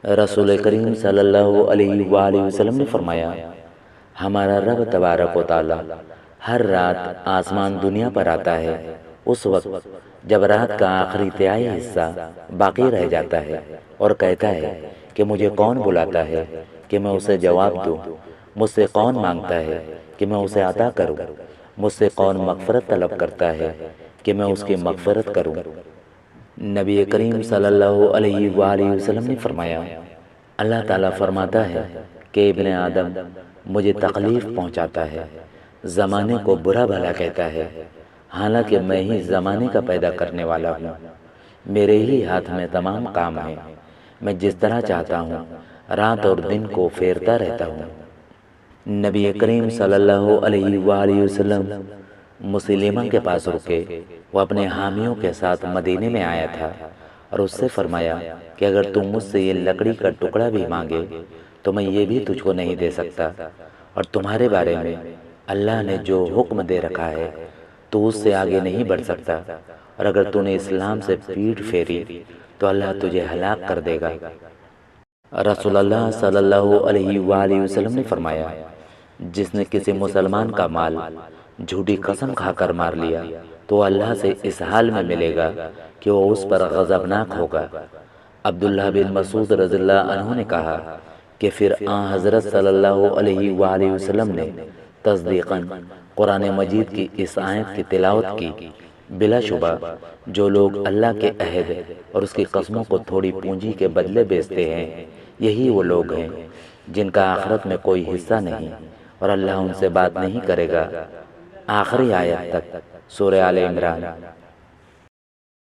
رسول کریم صلی اللہ علیہ وآلہ وسلم نے فرمایا، ہمارا رب تبارک و تعالی ہر رات آسمان دنیا پر آتا ہے اس وقت جب رات کا آخری تہائی حصہ باقی رہ جاتا ہے اور کہتا ہے کہ مجھے کون بلاتا ہے کہ میں اسے جواب دوں، مجھ سے کون مانگتا ہے کہ میں اسے عطا کروں، مجھ سے کون مغفرت طلب کرتا ہے کہ میں اس کی مغفرت کروں۔ نبی کریم صلی اللہ علیہ وآلہ وسلم نے فرمایا، اللہ تعالیٰ فرماتا ہے کہ ابن آدم مجھے تکلیف پہنچاتا ہے، زمانے کو برا بھلا کہتا ہے، حالانکہ میں ہی زمانے کا پیدا کرنے والا ہوں، میرے ہی ہاتھ میں تمام کام ہیں، میں جس طرح چاہتا ہوں رات اور دن کو پھیرتا رہتا ہوں۔ نبی کریم صلی اللہ علیہ وآلہ وسلم مسلمہ کے پاس رکے، وہ اپنے حامیوں کے ساتھ مدینے میں آیا تھا اور اس سے فرمایا کہ اگر تم مجھ سے یہ لکڑی کا ٹکڑا بھی مانگے تو میں یہ بھی تجھ کو نہیں دے سکتا، اور تمہارے بارے میں اللہ نے جو حکم دے رکھا ہے تو اس سے آگے نہیں بڑھ سکتا، اور اگر تو نے اسلام سے پیٹھ پھیری تو اللہ تجھے ہلاک کر دے گا۔ رسول اللہ صلی اللہ علیہ وآلہ وسلم نے فرمایا، جس نے کسی مسلمان کا مال جھوٹی قسم کھا کر مار لیا تو اللہ سے اس حال میں ملے گا کہ وہ اس پر غضبناک ہوگا۔ عبداللہ بن مسعود رضی اللہ عنہ نے کہا کہ پھر آن حضرت صلی اللہ علیہ وآلہ وسلم نے تصدیقاً قرآن مجید کی اس آیت کی تلاوت کی، بلا شبہ جو لوگ اللہ کے عہد اور اس کی قسموں کو تھوڑی پونجی کے بدلے بیچتے ہیں، یہی وہ لوگ ہیں جن کا آخرت میں کوئی حصہ نہیں اور اللہ ان سے بات نہیں کرے گا۔ آخری آیت تک سورہ آل عمران۔